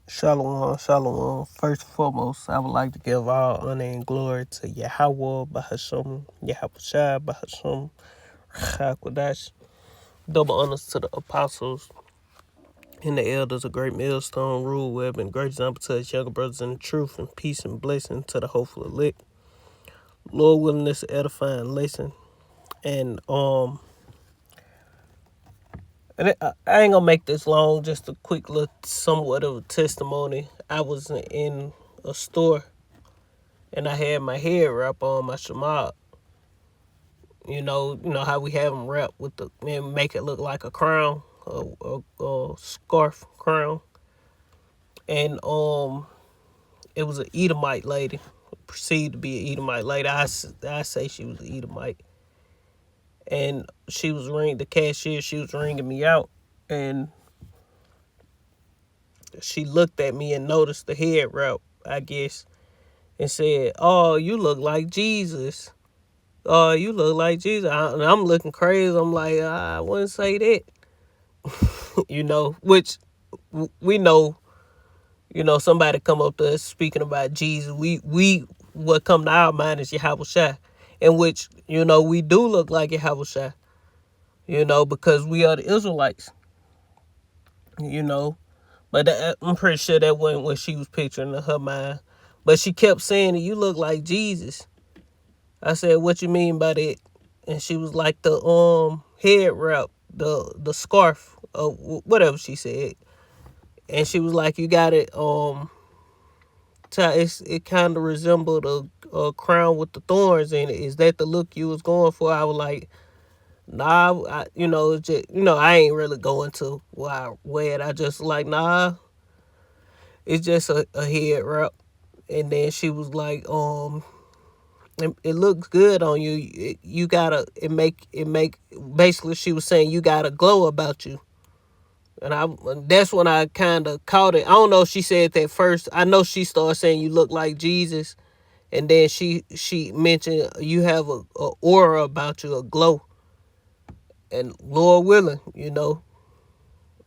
Shalom, shalom. First and foremost, I would like to give all honor and glory to Yahweh Bahasham, Yahweh Bahasham, Chakwadash. Double honors to the apostles and the elders of Great Millstone, Rule Web, and great example to his younger brothers in the truth, and peace and blessing to the hopeful elect. Lord willing, this edifying lesson. And I ain't gonna make this long, just a quick little somewhat of a testimony. I was in a store and I had my head wrap on my shamad. You know how we have them wrap with the and make it look like a crown, a scarf crown, and it was an Edomite lady, perceived to be an Edomite lady. I say she was an Edomite, and she was ringing the cashier. She was ringing me out, and she looked at me and noticed the head wrap, I guess, and said, "Oh, you look like Jesus. Oh, you look like Jesus." And I'm looking crazy. I'm like, I wouldn't say that. Which we know, somebody come up to us speaking about Jesus. We what come to our mind is Yahweh Shai, in which, we do look like Yahweh Shai, because we are the Israelites, you know. But I'm pretty sure that wasn't what she was picturing in her mind. But she kept saying that you look like Jesus. I said, what you mean by that? And she was like, the head wrap, the scarf, whatever she said. And she was like, you got it, it kind of resembled a crown with the thorns in it. Is that the look you was going for? I was like, nah, it's just, I ain't really going to why I wear it. I just like, nah, it's just a head wrap. And then she was like, it looks good on you. You gotta, basically she was saying you got a glow about you. And that's when I kind of caught it. I don't know if she said that first. I know she started saying you look like Jesus. And then she mentioned you have a aura about you, a glow. And Lord willing,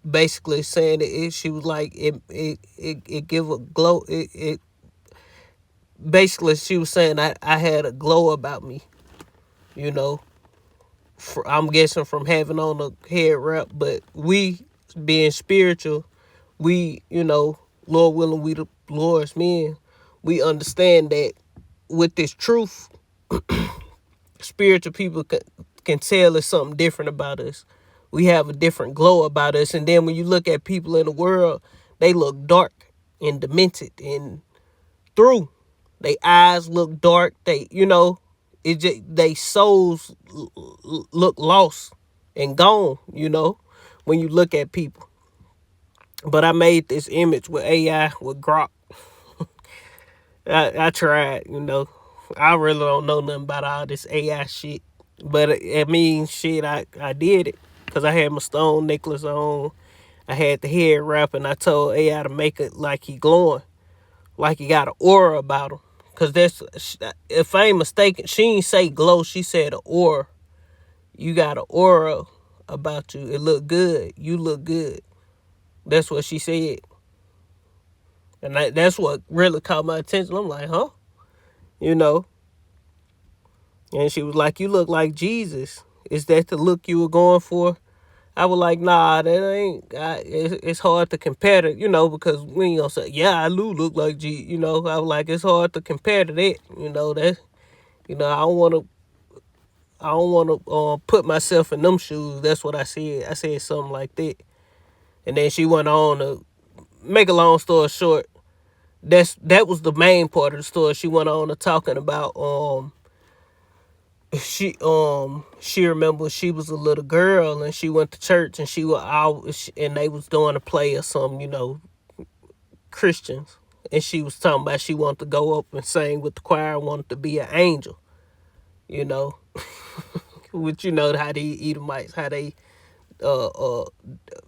basically saying she was like, it give a glow. It basically, she was saying I had a glow about me, you know. I'm guessing from having on a head wrap, but we being spiritual, we, Lord willing, we the Lord's men, we understand that with this truth, spiritual people can tell us something different about us. We have a different glow about us. And then when you look at people in the world, they look dark and demented and through. They eyes look dark. They souls look lost and gone, when you look at people. But I made this image with AI, with Grok. I tried, I really don't know nothing about all this AI shit. But it means shit, I did it. Because I had my stone necklace on. I had the head wrap, and I told AI to make it like he glowing. Like he got an aura about him. Because if I ain't mistaken, she ain't say glow. She said an aura. You got an aura about you. It look good. You look good. That's what she said. And that's what really caught my attention. I'm like, huh? You know? And she was like, you look like Jesus. Is that the look you were going for? I was like, nah, that ain't. It's hard to compare to, because when you gonna say, yeah, I do look like Jesus, I was like, it's hard to compare to that, that, I don't want to put myself in them shoes. That's what I said. I said something like that, and then she went on to make a long story short. That was the main part of the story. She went on to talking about she remember she was a little girl and she went to church and she was out and they was doing a play of some Christians, and she was talking about she wanted to go up and sing with the choir, wanted to be an angel, you know which how they Edomites, how they uh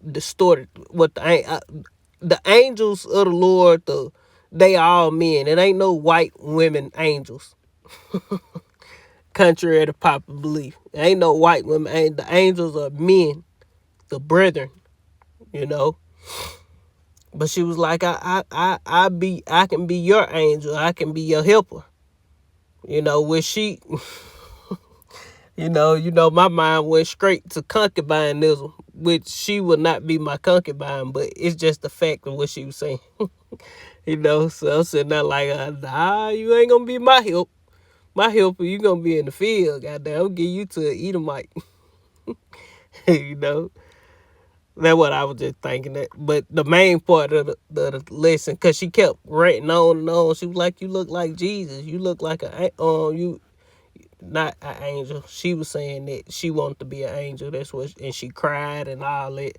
distorted what the angels of the Lord, they all men. It ain't no white women angels. Contrary to popular belief, there ain't no white women. The angels are men, the brethren, you know. But she was like, I can be your angel. I can be your helper. When she, my mind went straight to concubinism, which she would not be my concubine, but it's just the fact of what she was saying. So I'm sitting there like, nah, you ain't gonna be my help. My helper, you gonna be in the field, goddamn. I'll get you to an Edomite. you know. That's what I was just thinking. That, but the main part of the lesson, cause she kept ranting on and on. She was like, "You look like Jesus. You look like you not an angel." She was saying that she wanted to be an angel. That's what, and she cried and all that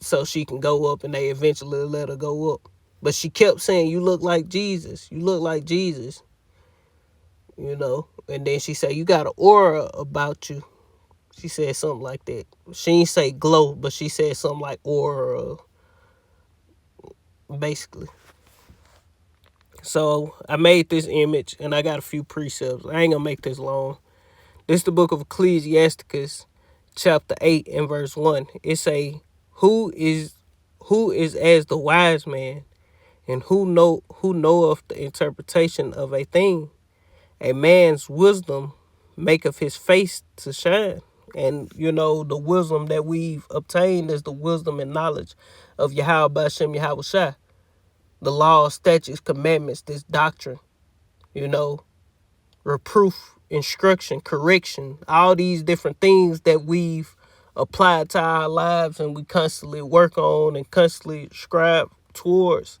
so she can go up, and they eventually let her go up. But she kept saying, "You look like Jesus. You look like Jesus." And then she said, "You got an aura about you." She said something like that. She didn't say glow, but she said something like aura, basically. So I made this image, and I got a few precepts. I ain't gonna make this long. This is the book of Ecclesiasticus, chapter 8 and verse 1. It say, who is as the wise man, and who knoweth the interpretation of a thing? A man's wisdom maketh his face to shine. And the wisdom that we've obtained is the wisdom and knowledge of Yahweh Bashem Yahweh Shai. The law, statutes, commandments, this doctrine, reproof, instruction, correction, all these different things that we've applied to our lives and we constantly work on and constantly strive towards,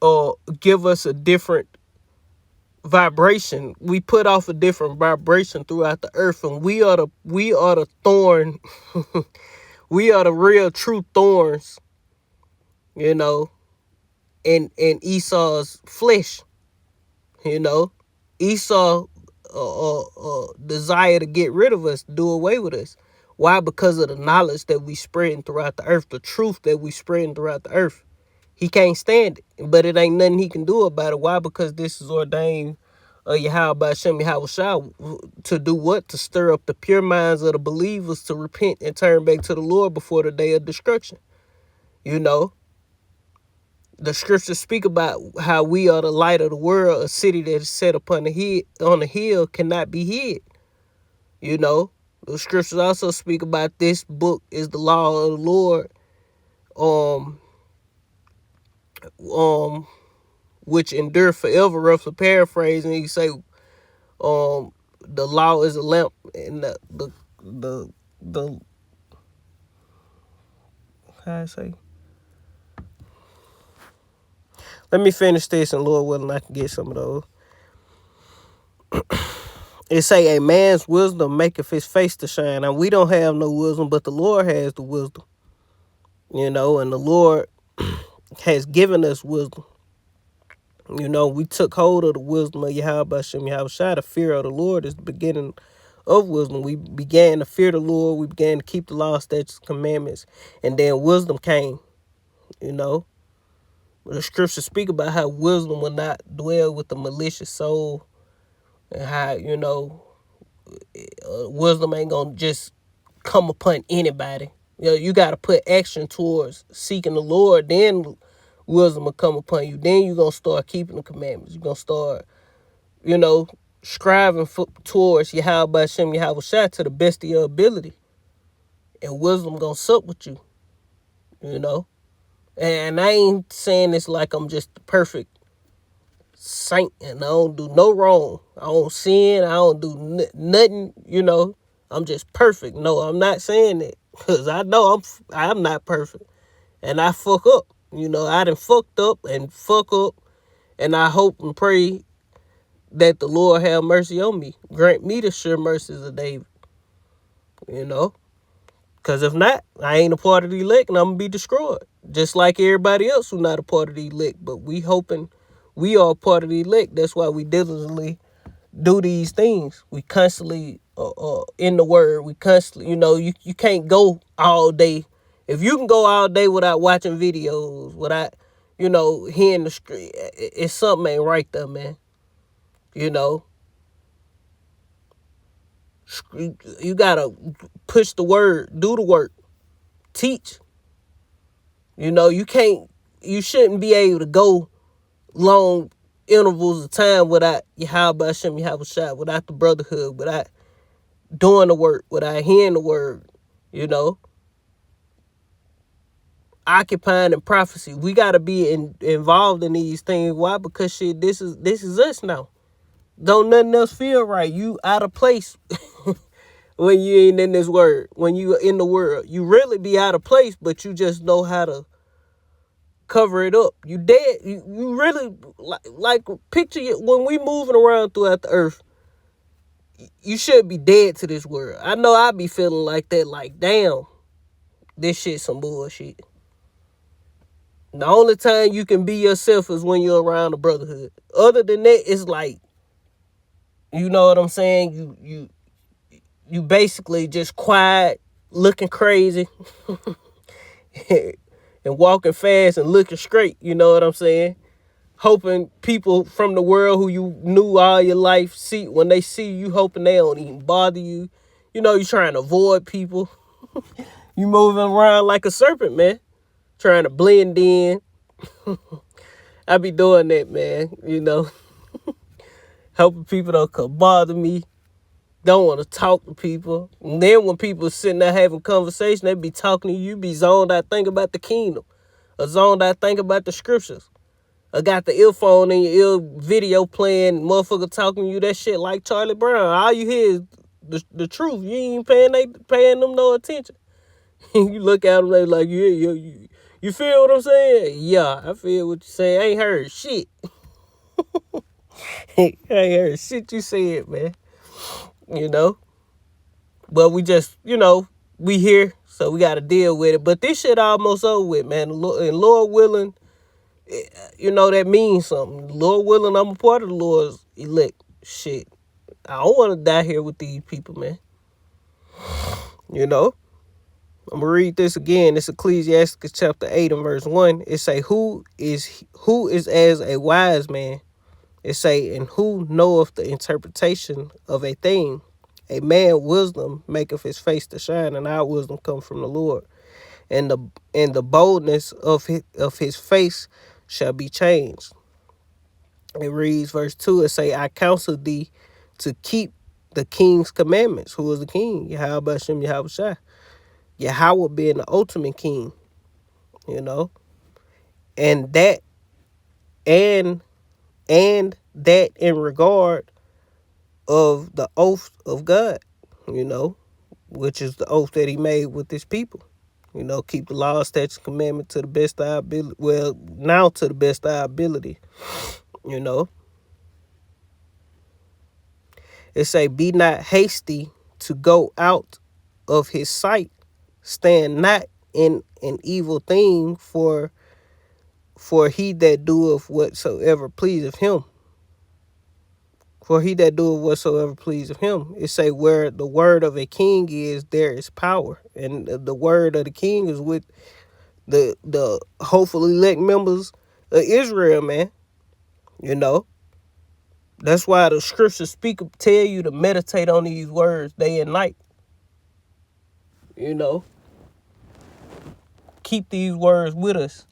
or give us a different vibration. We put off a different vibration throughout the earth, and we are the thorn. We are the real true thorns, in Esau's flesh. Esau desire to get rid of us, do away with us. Why? Because of the knowledge that we spreading throughout the earth, the truth that we spreading throughout the earth. He can't stand it, but it ain't nothing he can do about it. Why? Because this is ordained Yahweh Bashem Yahweh Shai to do what? To stir up the pure minds of the believers to repent and turn back to the Lord before the day of destruction. The scriptures speak about how we are the light of the world. A city that is set upon on the hill cannot be hid. The scriptures also speak about this book is the law of the Lord, which endure forever. Roughly paraphrasing, you say, the law is a lamp, and the how I say. Let me finish this, and Lord willing, I can get some of those. It say, a man's wisdom maketh his face to shine. And we don't have no wisdom, but the Lord has the wisdom. And the Lord has given us wisdom. We took hold of the wisdom of Yahweh Bashem Yahweh Shai. The fear of the Lord is the beginning of wisdom. We began to fear the Lord. We began to keep the law, statutes, commandments. And then wisdom came. The scriptures speak about how wisdom will not dwell with the malicious soul. And how, wisdom ain't going to just come upon anybody. You got to put action towards seeking the Lord. Then wisdom will come upon you. Then you're going to start keeping the commandments. You're going to start, striving towards Yahweh Bashem Yahweh Shai to the best of your ability. And wisdom going to sup with you. And I ain't saying this like I'm just the perfect saint and I don't do no wrong. I don't sin. I don't do nothing, I'm just perfect. No, I'm not saying that, because I know I'm not perfect. And I fuck up. I done fucked up and fuck up. And I hope and pray that the Lord have mercy on me. Grant me the sure mercies of David. Because if not, I ain't a part of the elect and I'm going to be destroyed. Just like everybody else who's not a part of the elect. But we hoping we are a part of the elect. That's why we diligently do these things. We constantly in the word. We constantly, you can't go all day. If you can go all day without watching videos, without, hearing the street, it's something ain't right there, man. You gotta push the word, do the work, teach. You know, you shouldn't be able to go long intervals of time without Yahweh Hashem Yahweh Shai, without the brotherhood, without doing the work, without hearing the word, you know, occupying in prophecy. We got to be involved in these things. Why? Because shit, this is us now. Don't nothing else feel right. You out of place when you ain't in this word. When you in the world, you really be out of place, but you just know how to cover it up. You dead. You really like picture it when we moving around throughout the earth. You should be dead to this world. I know I be feeling like that. Like, damn, this shit some bullshit. The only time you can be yourself is when you're around the brotherhood. Other than that, it's like, you know what I'm saying? You basically just quiet, looking crazy, and walking fast and looking straight. You know what I'm saying? Hoping people from the world who you knew all your life see when they see you, hoping they don't even bother you. You know, you trying to avoid people. You moving around like a serpent, man. Trying to blend in. I be doing that, man. You know, helping people don't come bother me. Don't want to talk to people. And then when people sitting there having conversation, they be talking to you, be zoned out, think about the kingdom. Or zoned out, think about the scriptures. I got the earphone in your ear, video playing, motherfucker talking to you, that shit like Charlie Brown. All you hear is the truth. You ain't paying them no attention. You look at them, they like, yeah, you feel what I'm saying? Yeah, I feel what you saying. I ain't heard shit. I ain't heard shit you said, man. You know? But we just, you know, we here, so we got to deal with it. But this shit almost over with, man. And Lord willing, you know, that means something. Lord willing, I'm a part of the Lord's elect. Shit. I don't want to die here with these people, man. You know? I'm going to read this again. It's Ecclesiastes chapter 8 and verse 1. It say, who is as a wise man? It say, and who knoweth the interpretation of a thing? A man wisdom maketh his face to shine, and our wisdom come from the Lord. And the boldness of his face shall be changed. It reads verse 2. It say, I counsel thee to keep the king's commandments. Who is the king? Yahweh Hashem Yahweh Shai. Yahweh being the ultimate king, you know, and that in regard of the oath of God, you know, which is the oath that he made with his people, you know, keep the law, statutes, commandment to the best of our ability. Well, now to the best of our ability, you know. It say, be not hasty to go out of his sight. Stand not in an evil thing, for he that doeth whatsoever pleaseth him. For he that doeth whatsoever pleaseth him. It say, where the word of a king is, there is power. And the word of the king is with the hopefully elect members of Israel, man. You know. That's why the scriptures tell you to meditate on these words day and night. You know. Keep these words with us.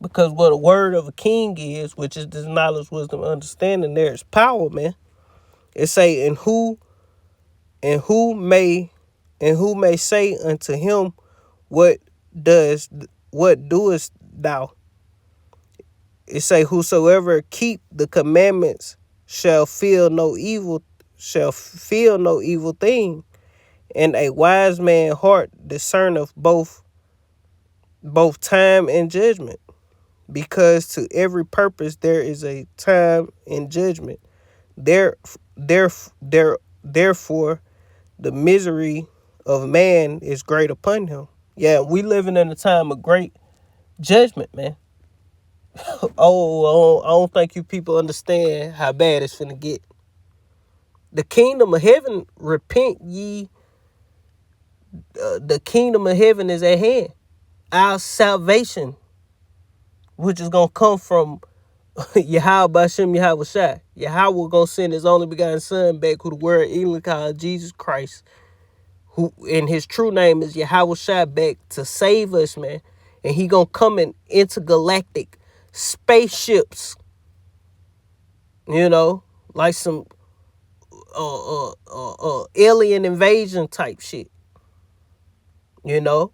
Because what a word of a king is, which is this knowledge, wisdom, understanding, there is power, man. It say, and who may say unto him, what doest thou? It say, whosoever keep the commandments shall feel no evil thing, and a wise man's heart discerneth both time and judgment. Because to every purpose there is a time and judgment. Therefore, the misery of man is great upon him. Yeah, we living in a time of great judgment, man. I don't think you people understand how bad it's finna get. The kingdom of heaven, repent ye. The kingdom of heaven is at hand. Our salvation, which is going to come from Yahweh Hashem Yahweh Shai. Yahweh going to send his only begotten son back, who the word English called Jesus Christ, who and his true name is Yahweh Shai, back to save us, man. And he gonna come in intergalactic spaceships, like some alien invasion type shit. The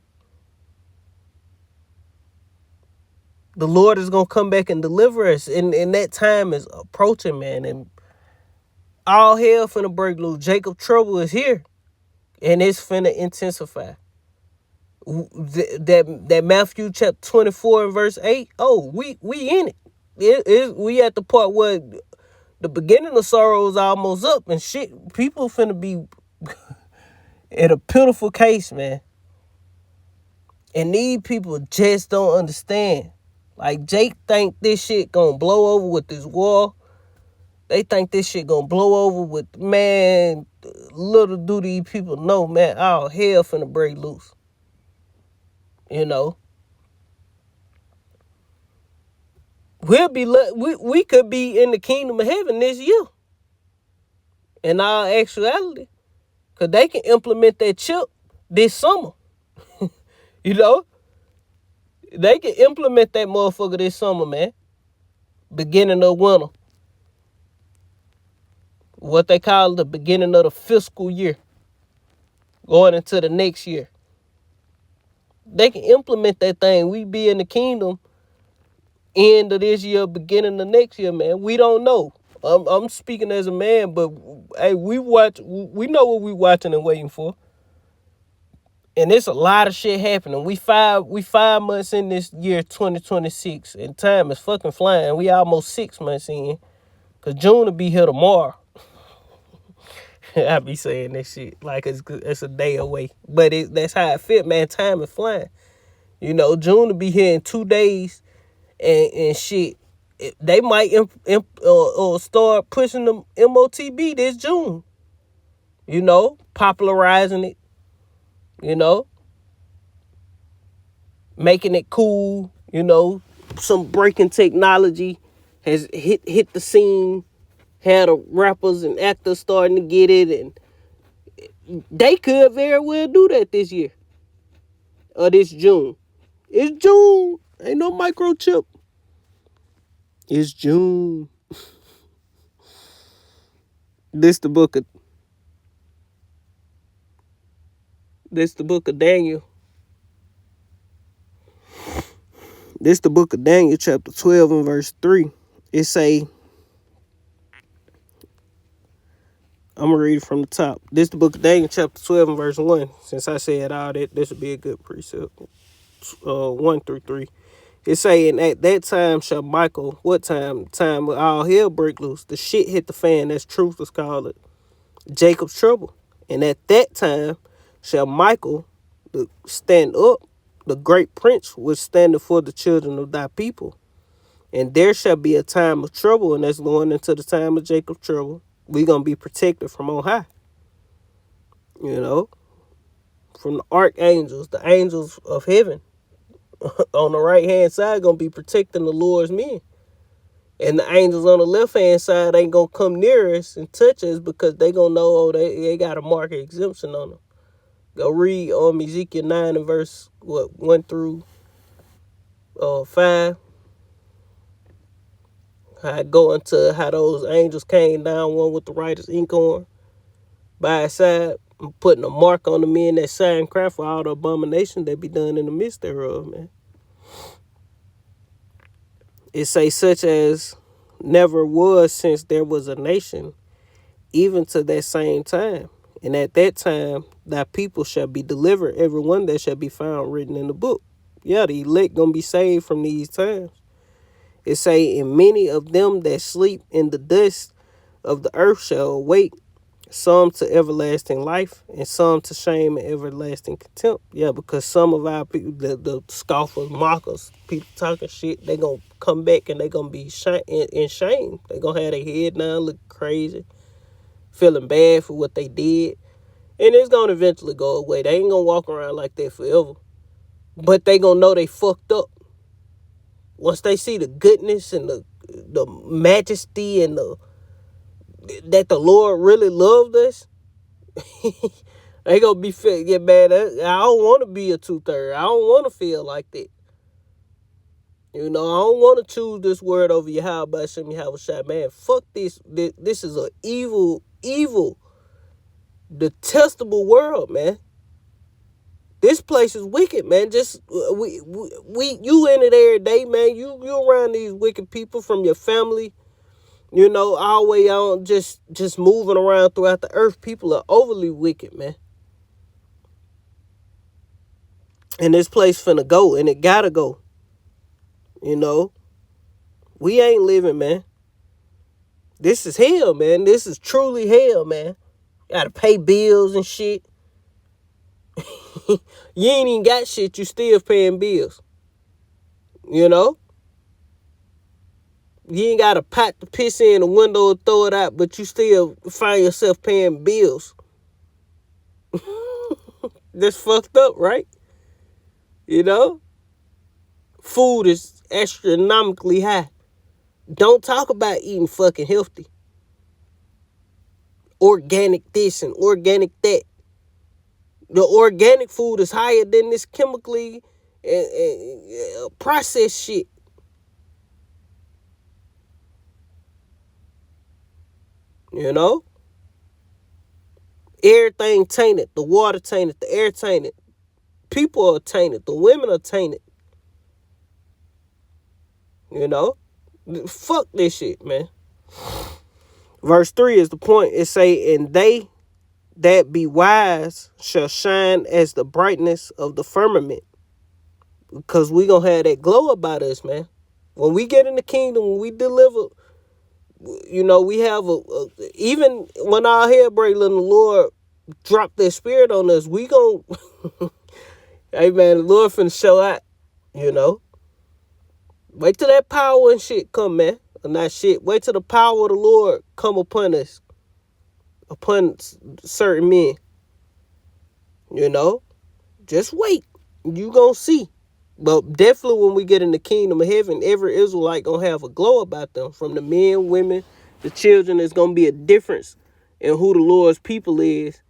Lord is gonna come back and deliver us, and that time is approaching, man. And all hell finna break loose. Jacob trouble is here, and it's finna intensify. That Matthew chapter 24 and verse 8. Oh, we in it. We at the part where the beginning of sorrow is almost up, and shit, people finna be in a pitiful case, man. And these people just don't understand. Like, Jake think this shit gonna blow over with this war. They think this shit gonna blow over with, man, little do these people know, man, all hell finna break loose. We could be in the kingdom of heaven this year. In all actuality. Because they can implement that chip this summer. They can implement that motherfucker this summer, man. Beginning of winter. What they call the beginning of the fiscal year. Going into the next year. They can implement that thing. We be in the kingdom end of this year, beginning of next year, man. We don't know. I'm speaking as a man, but hey, we know what we watching and waiting for. And there's a lot of shit happening. We 5 months in this year 2026, and time is fucking flying. We almost 6 months in, cause June will be here tomorrow. I be saying that shit like it's a day away, but that's how it fit, man. Time is flying. June will be here in 2 days, and shit. They might start pushing the MOTB this June. Popularizing it. Making it cool. Some breaking technology has hit the scene. Had the rappers and actors starting to get it, and they could very well do that this year. Or this June. It's June. Ain't no microchip. It's June. This the book of Daniel. This the book of Daniel, chapter 12 and verse 3. It say, I'm going to read it from the top. This the book of Daniel, chapter 12 and verse 1. Since I said all that, this would be a good precept. 1 through 3. It's saying, at that time shall Michael, what time? Time when all hell break loose. The shit hit the fan, as truth was called it. Jacob's trouble. And at that time shall Michael stand up, the great prince, which standeth for the children of thy people. And there shall be a time of trouble, and that's going into the time of Jacob's trouble. We're going to be protected from on high. From the archangels, the angels of heaven. On the right hand side, going to be protecting the Lord's men. And the angels on the left hand side ain't going to come near us and touch us, because they going to know, they got a mark of exemption on them. Go read Ezekiel 9 and verse 1 through 5. I go into how those angels came down, one with the writer's ink on by his side, putting a mark on the men that sigh and cry for all the abomination that be done in the midst thereof, man. It say, such as never was since there was a nation, even to that same time. And at that time, thy people shall be delivered, every one that shall be found written in the book. Yeah, the elect gonna be saved from these times. It say, and many of them that sleep in the dust of the earth shall awake, some to everlasting life, and some to shame and everlasting contempt. Yeah, because some of our people, the scoffers, mockers, people talking shit, they gonna come back and they gonna be in shame. They gonna have their head down, look crazy, feeling bad for what they did. And it's gonna eventually go away. They ain't gonna walk around like that forever. But they gonna know they fucked up. Once they see the goodness and the majesty and that the Lord really loved us, They gonna be get mad. I don't want to be a 2/3. I don't want to feel like that. You know, I don't want to choose this word over Yahweh Hashem Yahweh Shai. Man, fuck this. This is an evil, detestable world, man. This place is wicked, man. Just you in it every day, man. You around these wicked people from your family. You know, all the way on, just moving around throughout the earth. People are overly wicked, man. And this place finna go, and it gotta go. You know, we ain't living, man. This is hell, man. This is truly hell, man. Gotta pay bills and shit. You ain't even got shit, you still paying bills. You know? You ain't got a pot to piss in the window and throw it out, but you still find yourself paying bills. That's fucked up, right? You know? Food is astronomically high. Don't talk about eating fucking healthy. Organic this and organic that. The organic food is higher than this chemically processed shit. You know? Everything tainted. The water tainted. The air tainted. People are tainted. The women are tainted. You know? Fuck this shit, man. Verse 3 is the point. It say, and they that be wise shall shine as the brightness of the firmament. Because we gonna have that glow about us, man. When we get in the kingdom, when we deliver, you know, we have even when our hair break, and the Lord drop their spirit on us, we gonna, hey man, the Lord finna show out, you know. Wait till that power and shit come, man. Or not shit. Wait till the power of the Lord come upon us. Upon certain men. You know? Just wait. You gonna see. But definitely when we get in the kingdom of heaven, every Israelite gonna have a glow about them. From the men, women, the children, there's gonna be a difference in who the Lord's people is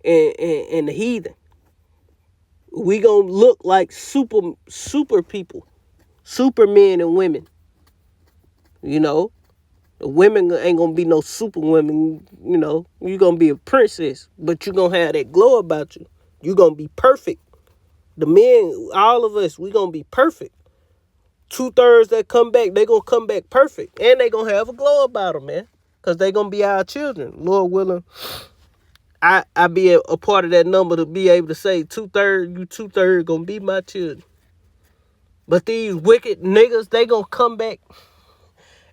and the heathen. We gonna look like super people. Super men and women. You know? The women ain't gonna be no super women, you know. You're gonna be a princess, but you're gonna have that glow about you. You're gonna be perfect. The men, all of us, we gonna be perfect. 2/3 that come back, they gonna come back perfect. And they gonna have a glow about them, man. Because they gonna be our children. Lord willing, I be a part of that number to be able to say 2/3, you 2/3 gonna be my children. But these wicked niggas, they gonna come back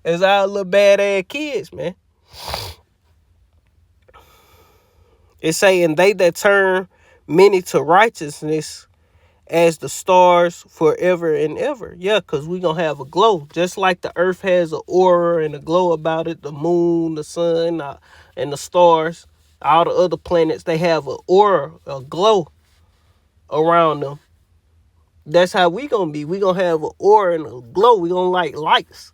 as our little badass kids, man. It's saying they that turn many to righteousness as the stars forever and ever. Yeah, because we going to have a glow. Just like the earth has an aura and a glow about it. The moon, the sun, and the stars. All the other planets, they have an aura, a glow around them. That's how we going to be. We going to have an aura and a glow. We going to like lights.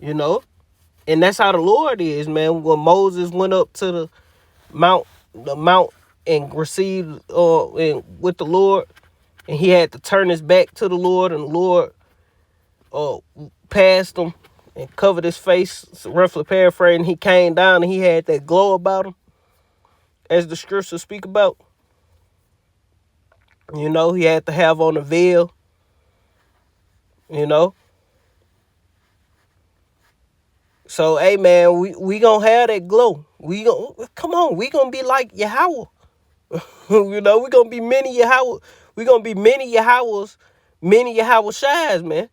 You know? And that's how the Lord is, man. When Moses went up to the mount and received and with the Lord, and he had to turn his back to the Lord, and the Lord passed him and covered his face, roughly paraphrasing. He came down and he had that glow about him, as the scriptures speak about. You know, he had to have on a veil, you know. So, hey, man, we gonna have that glow. Come on, we gonna be like Yahweh. You know, we gonna be many Yahweh. We gonna be many Yahwehs, many Yahweh Shais, man.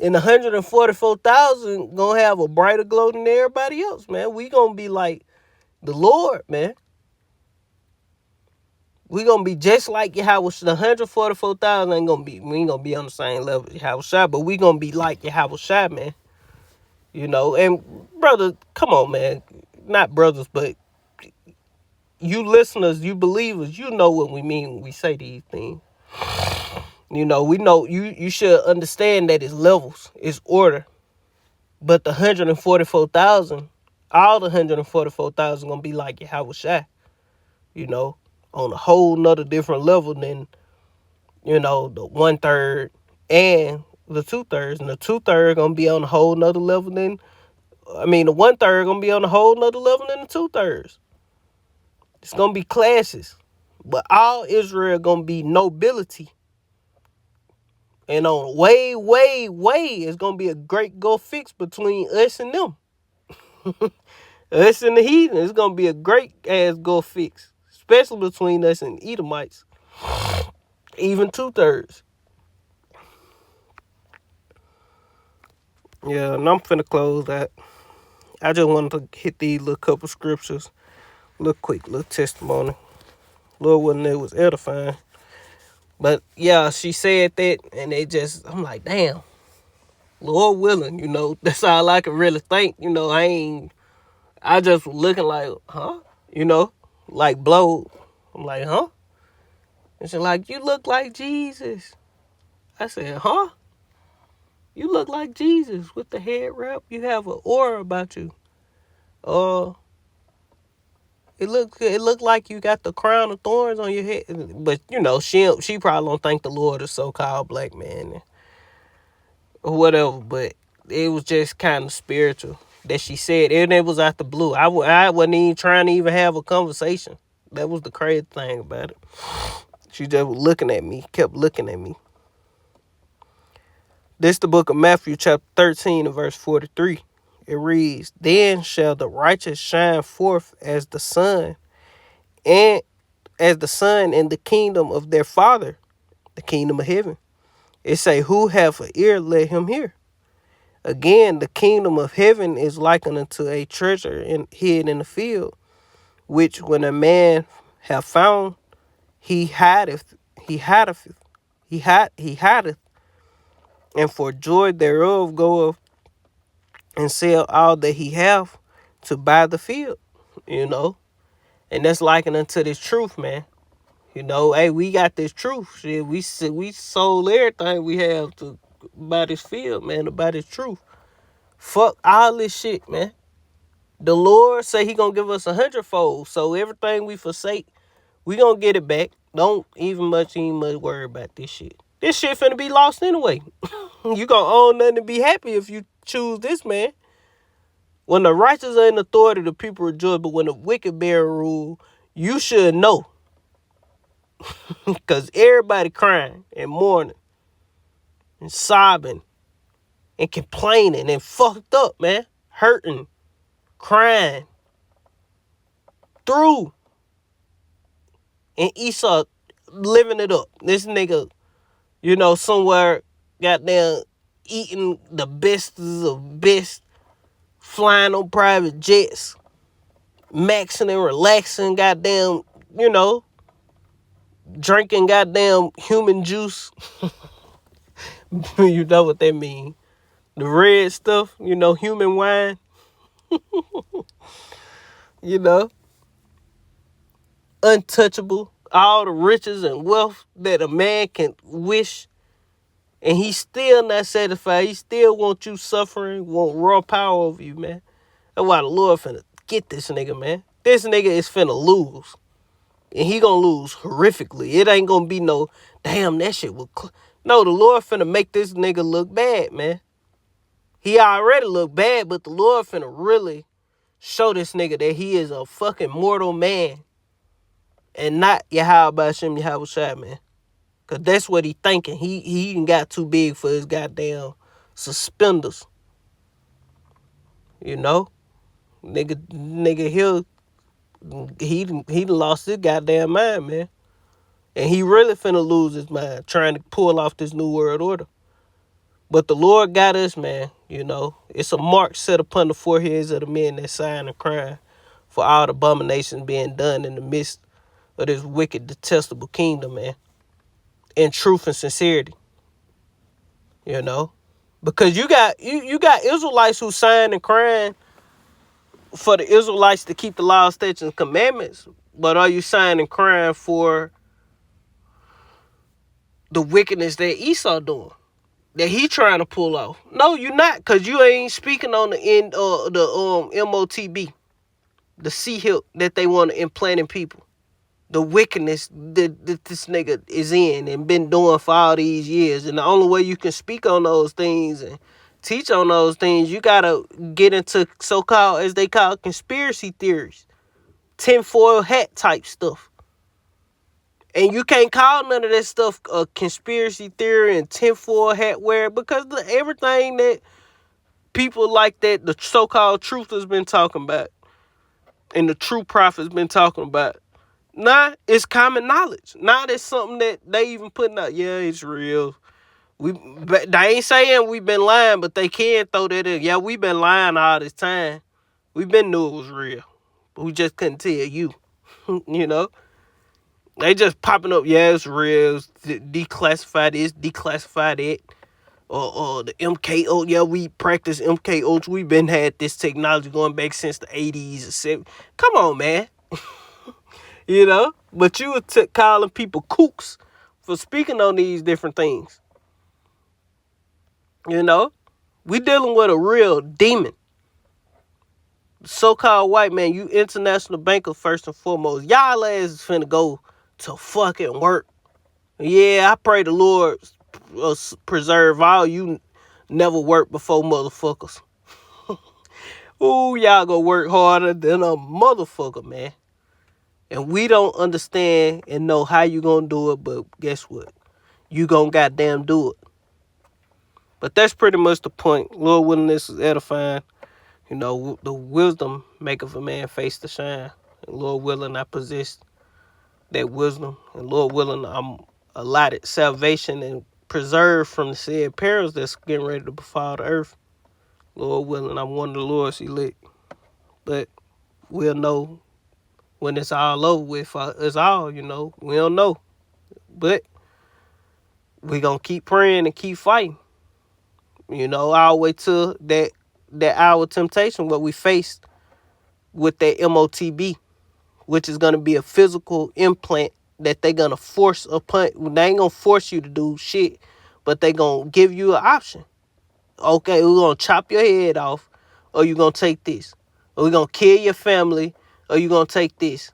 And 144,000 gonna have a brighter glow than everybody else, man. We gonna be like the Lord, man. We gonna be just like Yahweh. The 144,000 ain't gonna be. We ain't gonna be on the same level as Yahweh Shai, but we gonna be like Yahweh Shai, man. You know, and brother, come on, man. Not brothers, but you listeners, you believers, you know what we mean when we say these things. You know, we know you should understand that it's levels, it's order. But the 144,000, all the 144,000 gonna be like Yahweh Shai. You know, on a whole nother different level than, the 1/3 and the 2/3. And the 2/3 gonna be on a whole nother level than, the 1/3 gonna be on a whole nother level than the 2/3. It's gonna be classes. But all Israel gonna be nobility. And on way, way, way, it's gonna be a great go fix between us and them. Us and the heathen, it's gonna be a great ass go fix. Especially between us and Edomites. Even 2/3. Yeah, and I'm finna close that. I just wanted to hit these little couple scriptures. Little quick, little testimony. Lord wasn't it was edifying. But yeah, she said that, and I'm like, damn. Lord willing, that's all I can really think. I just was looking like, huh? Like blowed. I'm like, huh? And she's like, you look like Jesus. I said, huh? You look like Jesus with the head wrap. You have an aura about you. It looked like you got the crown of thorns on your head. But, she probably don't think the Lord is so-called black man or whatever. But it was just kind of spiritual that she said. And it was out the blue. I wasn't even trying to even have a conversation. That was the crazy thing about it. She just was looking at me, kept looking at me. This the book of Matthew chapter 13 and verse 43. It reads, then shall the righteous shine forth as the sun in the kingdom of their Father, the kingdom of heaven. It say, who hath an ear, let him hear. Again, the kingdom of heaven is likened unto a treasure hid in the field, which when a man have found, he hideth, and for joy thereof goeth and sell all that he hath to buy the field, And that's likened unto this truth, man. Hey, we got this truth. Shit, we sold everything we have to buy this field, man, to buy this truth. Fuck all this shit, man. The Lord say he gonna give us 100-fold. So everything we forsake, we gonna get it back. Don't even much worry about this shit. This shit finna be lost anyway. You gonna own nothing to be happy if you choose this, man. When the righteous are in authority, the people rejoice. But when the wicked bear rule, you should know. Because everybody crying and mourning and sobbing and complaining and fucked up, man. Hurting, crying, through. And Esau living it up. This nigga, somewhere goddamn eating the best of best, flying on private jets, maxing and relaxing, goddamn, drinking goddamn human juice. You know what that mean. The red stuff, human wine. Untouchable. All the riches and wealth that a man can wish. And he's still not satisfied. He still wants you suffering, want raw power over you, man. That's why the Lord finna get this nigga, man. This nigga is finna lose. And he gonna lose horrifically. It ain't gonna be no, damn, that shit was... No, the Lord finna make this nigga look bad, man. He already look bad, but the Lord finna really show this nigga that he is a fucking mortal man. And not Yahweh Hashem Yahweh Shai, man. Because that's what he thinking. He even got too big for his goddamn suspenders. Nigga, he done lost his goddamn mind, man. And he really finna lose his mind trying to pull off this new world order. But the Lord got us, man. It's a mark set upon the foreheads of the men that sign and cry for all the abominations being done in the midst of this wicked, detestable kingdom, man. In truth and sincerity. Because you got Israelites who sign and crying for the Israelites to keep the law, statutes, and commandments. But are you signing and crying for the wickedness that Esau doing? That he trying to pull off? No, you're not, because you ain't speaking on the MOTB, the C-hip that they want to implant in people. the wickedness that this nigga is in and been doing for all these years. And the only way you can speak on those things and teach on those things, you gotta get into so-called, as they call, conspiracy theories, tinfoil hat type stuff. And you can't call none of that stuff a conspiracy theory and tinfoil hat wear, because everything that people like that, the so-called truth has been talking about and the true prophet's been talking about, nah, it's common knowledge. Nah, that's something that they even putting out. Yeah, it's real. They ain't saying we've been lying, but they can throw that in. Yeah, we've been lying all this time. We've been knew it was real, but we just couldn't tell you. You know? They just popping up, yeah, it's real. Declassify this, declassify that. Or the MKO, yeah, we practice MKOs. We've been had this technology going back since the 80s or 70s. Come on, man. You know? But you were calling people kooks for speaking on these different things. You know? We dealing with a real demon. So-called white man, you international banker first and foremost. Y'all ass is finna go to fucking work. Yeah, I pray the Lord preserve all you never worked before motherfuckers. Ooh, y'all gonna work harder than a motherfucker, man. And we don't understand and know how you gonna do it, but guess what? You gonna goddamn do it. But that's pretty much the point. Lord willing, this is edifying. You know, the wisdom maketh a man face to shine. And Lord willing, I possess that wisdom. And Lord willing, I'm allotted salvation and preserved from the said perils that's getting ready to befall the earth. Lord willing, I'm one of the Lord's elect. But we'll know when it's all over with. It's all, you know. We don't know. But we gonna keep praying and keep fighting. You know, all the way to that hour of temptation, what we faced with that MOTB, which is gonna be a physical implant that they gonna force upon. They ain't gonna force you to do shit, but they gonna give you an option. Okay, we're gonna chop your head off, or you gonna take this. Or we're gonna kill your family, or you gonna take this.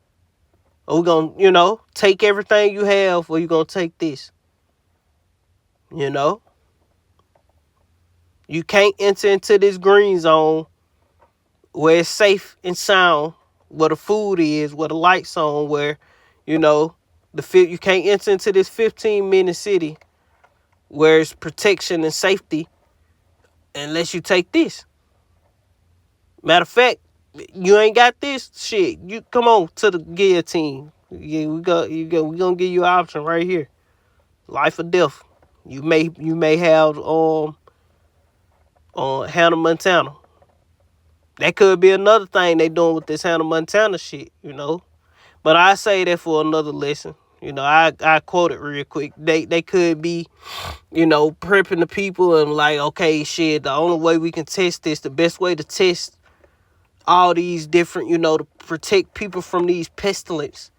Or we're gonna, you know, take everything you have, or you gonna take this. You know? You can't enter into this green zone where it's safe and sound, where the food is, where the lights on, where, you know, you can't enter into this 15-minute city where it's protection and safety unless you take this. Matter of fact, you ain't got this shit. You come on to the guillotine. Yeah, we gonna give you an option right here. Life or death. You may have Hannah Montana. That could be another thing they doing with this Hannah Montana shit, you know. But I say that for another lesson. You know, I quote it real quick. They could be, you know, prepping the people and like, okay, shit, the only way we can test this, the best way to test all these different, you know, to protect people from these pestilence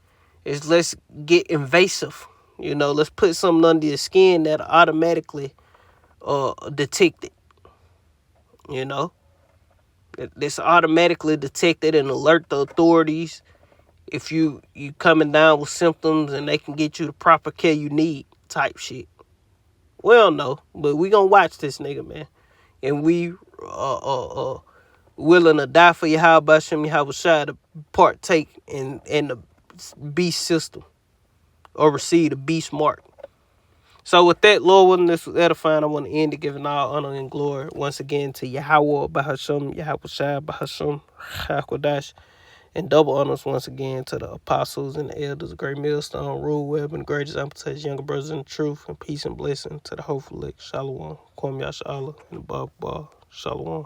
is let's get invasive. You know, let's put something under your skin that automatically detect it. You know, it's automatically detected and alert the authorities if you coming down with symptoms, and they can get you the proper care you need type shit. We don't know, but we gonna watch this nigga, man. And we willing to die for Yahweh Hashem Yahweh Shai to partake in the beast system or receive the beast mark. So with that, Lord willing, this was edifying. I want to end it giving all honor and glory once again to Yahweh Bahasham, Yahweh Shai Bahasham, Hakodash, and double honors once again to the apostles and the elders, Great Millstone, Rule Web, and the great example to his younger brothers in the truth, and peace and blessing to the hopeful elect. Shalom. Kwam Yasha Allah and above Shalom.